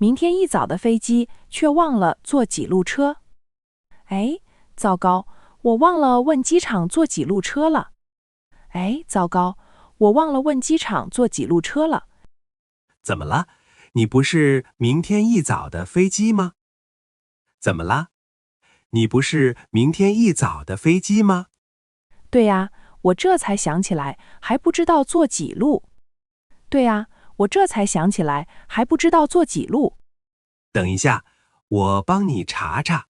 明天一早的飞机却忘了坐几路车。哎，糟糕，我忘了问机场坐几路车了。哎，糟糕，我忘了问机场坐几路车了。怎么了？你不是明天一早的飞机吗？怎么了？你不是明天一早的飞机吗？对呀，我这才想起来，还不知道坐几路。对呀，我这才想起来，还不知道坐几路。等一下，我帮你查查。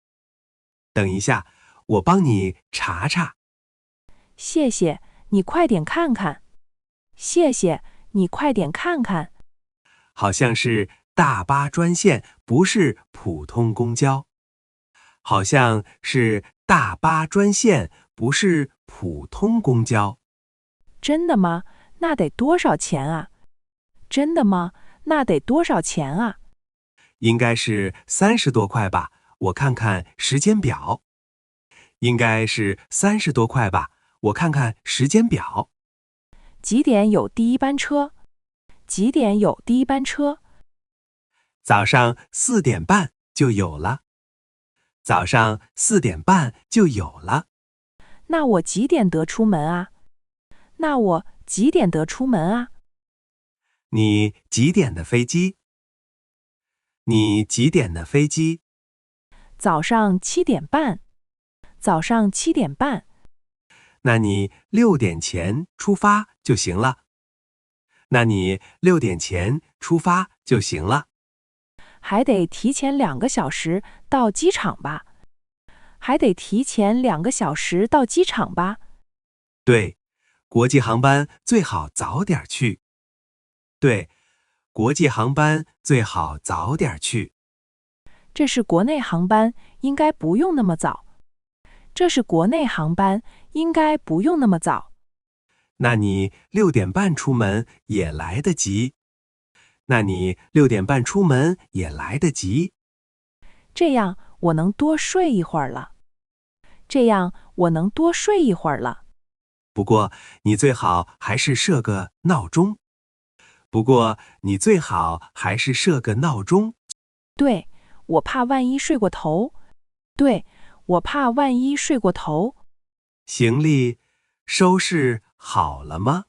等一下，我帮你查查。谢谢，你快点看看。谢谢，你快点看看。好像是大巴专线，不是普通公交。好像是大巴专线，不是普通公交。真的吗？那得多少钱啊？真的吗？那得多少钱啊？应该是30多块吧，我看看时间表。应该是30多块吧，我看看时间表。几点有第一班车？几点有第一班车？早上4点半就有了。早上4点半就有了。那我几点得出门啊？那我几点得出门啊？你几点的飞机？你几点的飞机？早上7点半。早上7点半。那你6点前出发就行了。那你6点前出发就行了。还得提前2个小时到机场吧？还得提前2个小时到机场吧？对，国际航班最好早点去。对，国际航班最好早点去。这是国内航班，应该不用那么早。这是国内航班，应该不用那么早。那你6点半出门也来得及。那你6点半出门也来得及。这样我能多睡一会儿了。这样我能多睡一会儿了。不过你最好还是设个闹钟。不过你最好还是设个闹钟。对，我怕万一睡过头。对，我怕万一睡过头。行李收拾好了吗？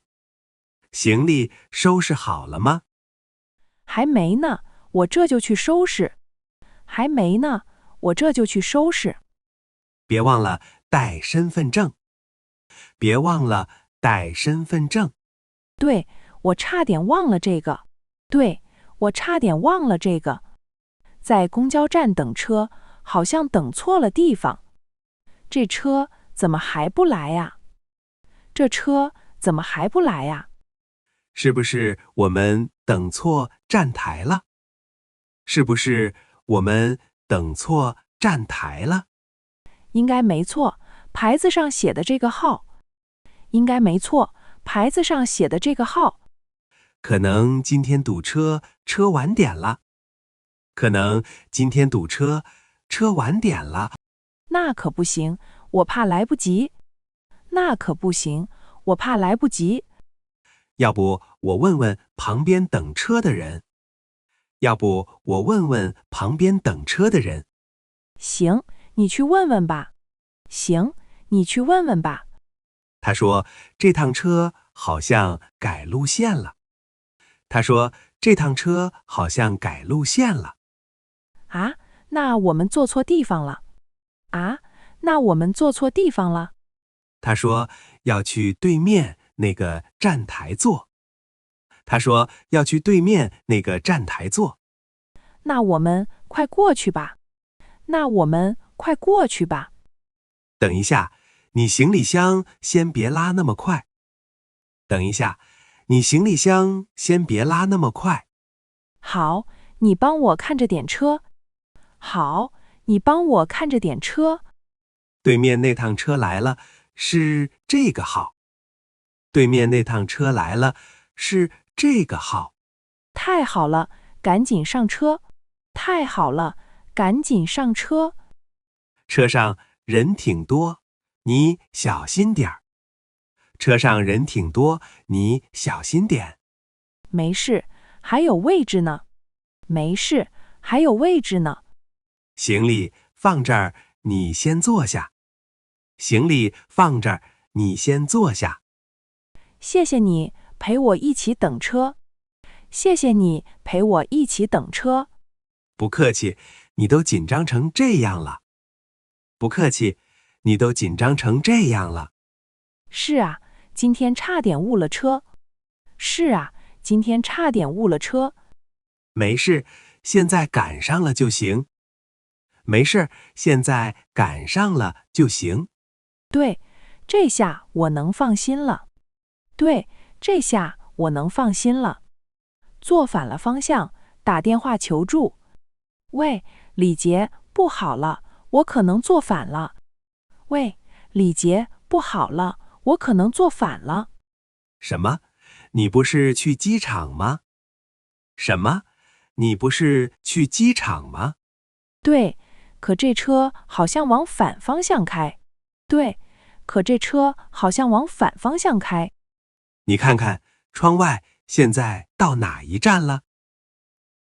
行李收拾好了吗？还没呢，我这就去收拾。还没呢，我这就去收拾。别忘了带身份证。别忘了带身份证。对，我差点忘了这个。对，我差点忘了这个。在公交站等车，好像等错了地方。这车怎么还不来呀？这车怎么还不来呀？是不是我们等错站台了？是不是我们等错站台了？应该没错，牌子上写的这个号。应该没错，牌子上写的这个号。可能今天堵车，车晚点了。可能今天堵车，车晚点了。那可不行，我怕来不及。那可不行，我怕来不及。要不我问问旁边等车的人。要不我问问旁边等车的人。行，你去问问吧。行，你去问问吧。他说这趟车好像改路线了。他说这趟车好像改路线了。啊，那我们坐错地方了。啊，那我们坐错地方了。他说要去对面那个站台坐。他说要去对面那个站台坐。那我们快过去吧。那我们快过去吧。等一下，你行李箱先别拉那么快。等一下，你行李箱先别拉那么快。好，你帮我看着点车。好，你帮我看着点车。对面那趟车来了，是这个号。对面那趟车来了，是这个号。太好了，赶紧上车。太好了，赶紧上车。车上人挺多，你小心点儿。车上人挺多，你小心点。没事，还有位置呢。没事，还有位置呢。行李放这儿，你先坐下。行李放这儿，你先坐下。谢谢你陪我一起等车。谢谢你陪我一起等车。不客气，你都紧张成这样了。不客气，你都紧张成这样了。是啊，今天差点误了车。是啊，今天差点误了车。没事，现在赶上了就行。没事，现在赶上了就行。对，这下我能放心了。对，这下我能放心了。坐反了方向，打电话求助。喂，李杰，不好了，我可能坐反了。喂，李杰，不好了，我可能坐反了。什么？你不是去机场吗？什么？你不是去机场吗？对，可这车好像往反方向开。对，可这车好像往反方向开。你看看窗外现在到哪一站了？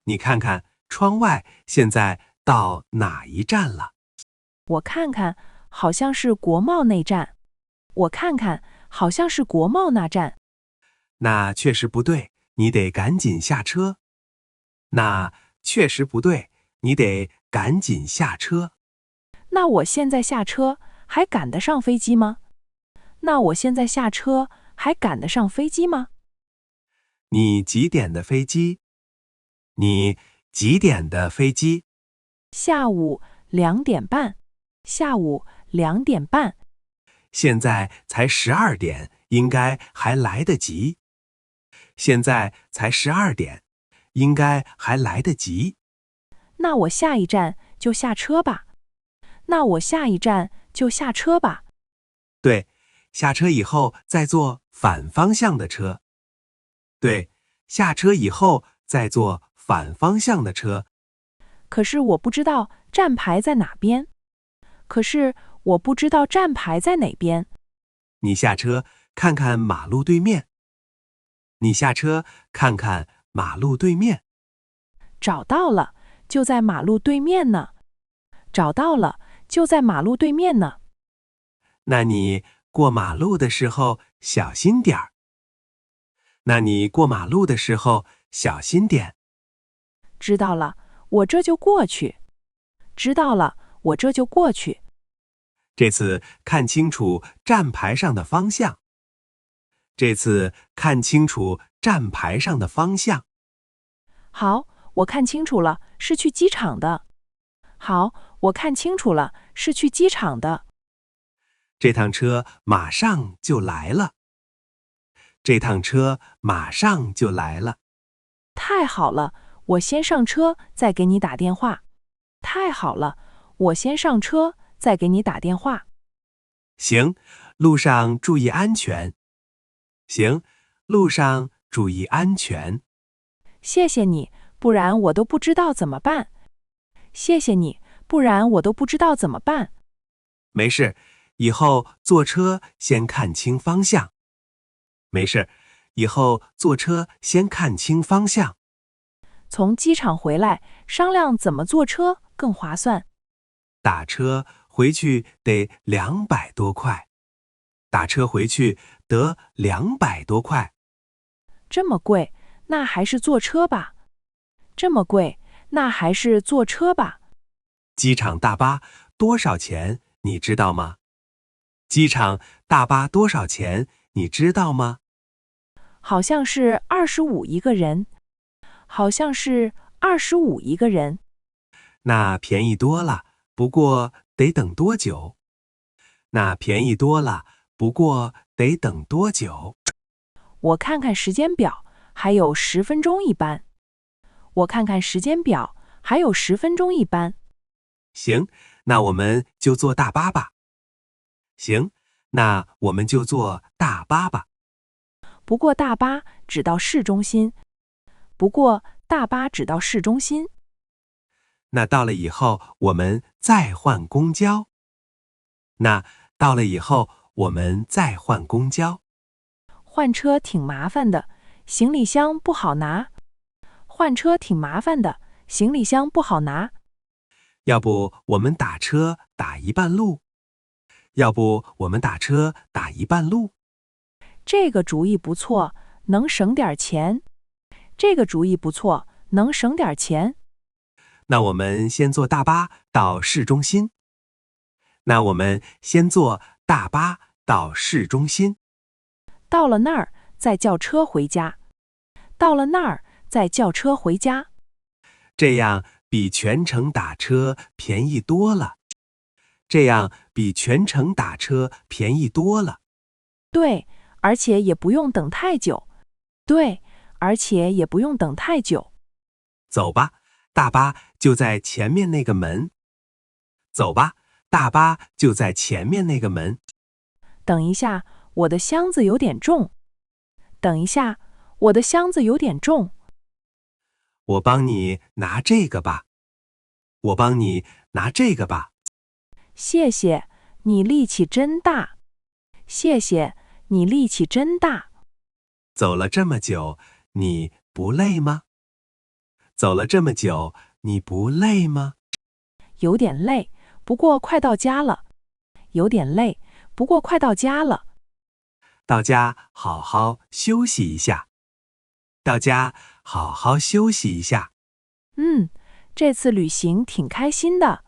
你看看窗外现在到哪一站了？我看看，好像是国贸那站。我看看，好像是国贸那站。那确实不对，你得赶紧下车。那确实不对，你得赶紧下车。那我现在下车还赶得上飞机吗？那我现在下车还赶得上飞机吗？你几点的飞机？你几点的飞机？下午2点半。下午2点半。现在才12点，应该还来得及。现在才12点，应该还来得及。那我下一站就下车吧。那我下一站就下车吧。对，下车以后再坐反方向的车。对，下车以后再坐反方向的车。可是我不知道站牌在哪边。可是我不知道站牌在哪边。你下车看看马路对面。你下车看看马路对面。找到了，就在马路对面呢。找到了，就在马路对面呢。那你过马路的时候小心点儿。那你过马路的时候小心点。知道了，我这就过去。知道了，我这就过去。这次看清楚站牌上的方向。这次看清楚站牌上的方向。好，我看清楚了，是去机场的。好，我看清楚了，是去机场的。这趟车马上就来了。这趟车马上就来了。太好了，我先上车再给你打电话。太好了，我先上车再给你打电话。行，路上注意安全。行，路上注意安全。谢谢你，不然我都不知道怎么办。谢谢你，不然我都不知道怎么办。没事，以后坐车先看清方向。没事，以后坐车先看清方向。从机场回来，商量怎么坐车更划算。打车回去得200多块。打车回去得200多块。这么贵，那还是坐车吧。这么贵，那还是坐车吧。机场大巴多少钱？你知道吗？机场大巴多少钱？你知道吗？好像是25一个人。好像是25一个人。那便宜多了，不过得等多久？那便宜多了，不过得等多久？我看看时间表，还有10分钟一班。我看看时间表，还有10分钟一班。行，那我们就坐大巴吧。行，那我们就坐大巴吧。不过大巴只到市中心。不过大巴只到市中心。那到了以后，我们再换公交。那到了以后，我们再换公交。换车挺麻烦的，行李箱不好拿。换车挺麻烦的，行李箱不好拿。要不我们打车打一半路？要不我们打车打一半路？这个主意不错，能省点钱。这个主意不错，能省点钱。那我们先坐大巴到市中心。那我们先坐大巴到市中心。到了那儿再叫车回家。到了那儿再叫车回家。这样比全程打车便宜多了。这样比全程打车便宜多了。对，而且也不用等太久。对，而且也不用等太久。走吧，大巴就在前面那个门。走吧，大巴就在前面那个门。等一下，我的箱子有点重。等一下，我的箱子有点重。我帮你拿这个吧。我帮你拿这个吧。谢谢，你力气真大。谢谢，你力气真大。走了这么久，你不累吗？走了这么久，你不累吗？有点累，不过快到家了。有点累，不过快到家了。到家好好休息一下。到家好好休息一下。这次旅行挺开心的。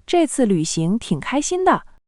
这次旅行挺开心的。